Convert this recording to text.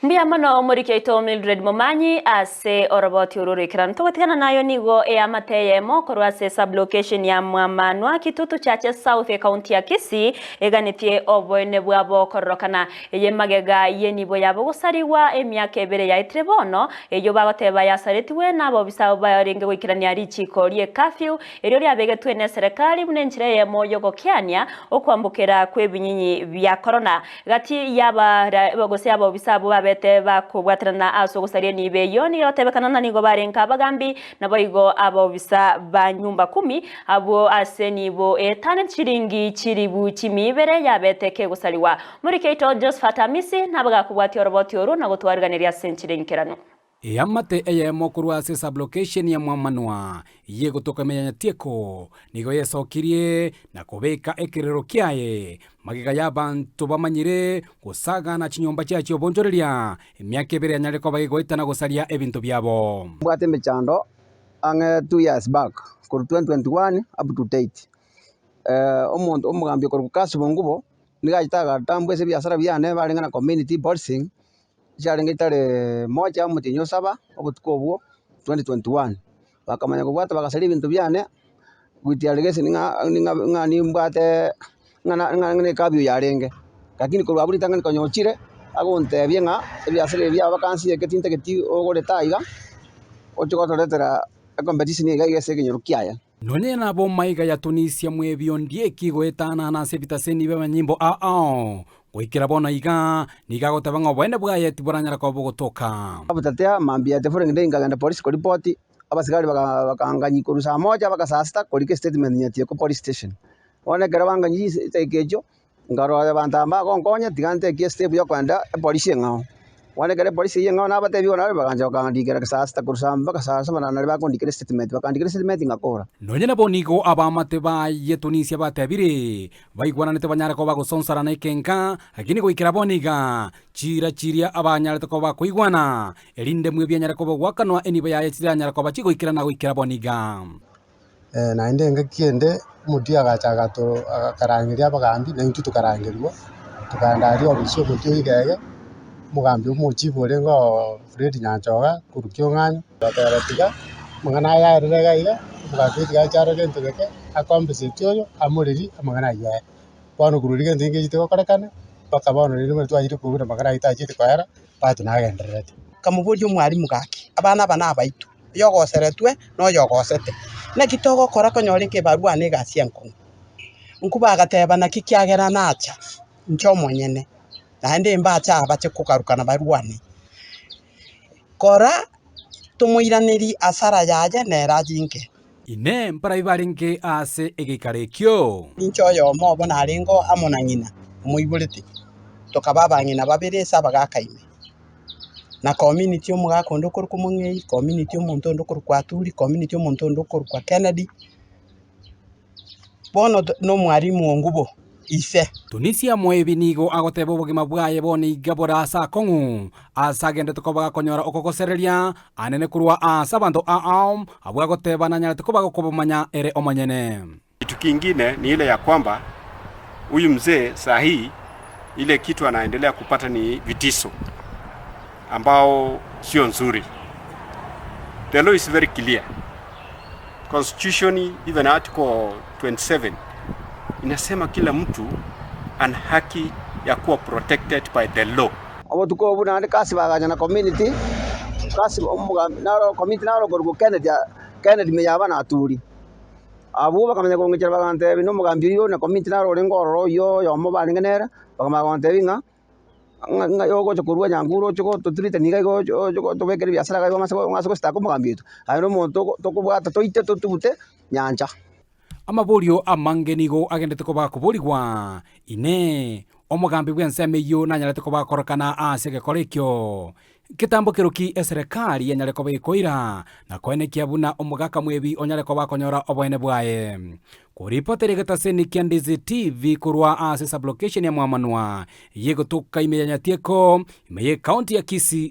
Mbia mano murike ito Mildred Momanyi ase oroboti ururikirano tugatigana nayo nigo amateyemo korwa ase sublocation ya Mwamanwa Kitutu Chache South County ya Kisii eganitie obwene bwabo kororokana eye magega yenibo yabo gusariwa emyaka ebere ya itrebono eyo bagoteba yasaretiwe nabo bisabo bayoringe gwikirania richiko rie curfew eryo ryabegetwe ne serikali bunenchire yemo yogokiania okwambukira kwebinyinyi bya corona gati yaba bagose yabo bisabo bete bakubwatirana aso gusarie nibe yoni yotebekana na nigo barenka bagambi nabo igo abo bisa ba nyumba 10 abo ase nibo etane chiringi chiribu chimibere yabeteke gusaliwa muri keito Josephat Amisi nabaga kubwati oroboti oru na gutwariganiria senchirenkirano Yamate eyemo kurwa ase sublocation ya Mwamanwa ye gutoka menya tieko nigo yesokirie na kubeka ekirero kiaye magiga y'abantu bamanyire gusaga na chinyomba cyacho bonjoreria emyaka ebere anyareko bagigoita na gusaria ebintu byabo bwate mechando ange 2 years back kuri 2021 up to date omuntu omugambye kuri kukasu bongubo nigahitaga tambwe se biasara byane barenga na community policing Jaringa itare moja mutinyo 7 obutuko obwo 2021 bakamanya kubwata bagasali ibintu byane gwitiaregese ninga nimbwate ngana kabyo yarenge lakini ko baburi tangani konyochire agonte byenga ebyasere bya vakansi eketinte keti ogore taiga ochokotoretera competition igese kinyorukiaya none nabo maiga ya Tunisia mwebyo ndieki gwetana na sebitaseni beba nyimbo gwikira bona iga niga gotabanga obwene bwaye tiboranyara ko bugotoka abutatea mambia tefore ngende ngaganda police ko report abasigari bakanganyi ko rusa moja bakasasta ko like statement nyati ko police station one garabanga nyi tekejo ngaro abantamba konkonya tigante ke step yo kwanda police ngao one gare police ngao na batebi ona bakanja bakandikira kasasta ko rusa bakasasa bana na bakondikira statement ngakora nonye nabo nigo abamate ba ye Tunisia batebire baigwana nete banyara ko bagusonsara na ikenka akini gwikira boniga chiria abanyara ko bakuigwana erinde mwe byanyara ko bagwakanwa eniba ya yanyara ko bachigwikira na gwikira boniga na ndenga kiende muti agachaga to akarangiria bagambi na intu tukarangirirwa tukandari obisho muti igege mugambi umuchivu rengo Fred Nyanchoga kurukyo nganyo bataratiga mangana ya rega iga mugakiti gacharo gento geke akompensate yo amuriri amangana ya bono kururige ndinge jite korekana bakabono riri mwe twajire kubura magana itachite kwara pati nagenderete kamuburi umwarimu gaki abana bana baitu yogoseretwe no yogosete na kitogo kora konyore ke barua ne gasienko nkuba agateba na kikiagera nacha nchomo nyene na ndi mbacha abache kukarukana baruani kora tumuiraniri asara yaje nera jinke ine mpara ibaringe ase egikarekyo inchoyo mobo naringo amona nyina muibuliti tokababa nyina babiresa bagakaime na community omuga ndokuru kumungei community omuntu ndokuru kwaturi community omuntu ndokuru kwa Kennedy bono no mwarimu ngubo ise Tunisia mwebi nigo agoteba obogima bwaye boni gabora asa kongu asagende tukobaga konyora okogosereria anene kurwa asa bantu abwa goteba na nyara tukobaga kubumanya ere omanyene. Kitu kingine ni ile ya kwamba huyu mzee sahi ile kitu anaendelea kupata ni vitiso ambao sio nzuri. The law is very clear. Constitution even article 27 inasema kila mtu ana haki ya kuwa protected by the law. Abo tuko buna kasi baganya na community kasi omuga naro community naro gorgo Kennedy me yaba na turi abo bakamenya kongera bagante bino mugambi yo na community naro rengoro yo yo mo baringenera bakamagante binga nga yogo chokurwa nyanguro choko tutrite niga go tobekere biasara ga ngaso sta ko mugambi to ayino monto tokubwata toite totubute nyanja amaburio amangenigo agendete ko bakuburigwa ine omugambi bwenseme yo nanyarete ko bakorokana asege korekyo kitambo kiruki eserikali yanyare ko bekoira na kwene kiabuna omugaka mwebi onyare ko bakonyora obwene bwaye kuripoteri gataseni Kiandizi TV kurwa ase sublocation ya Mwamanwa yego tuka imeyanyatieko imeye county ya Kisii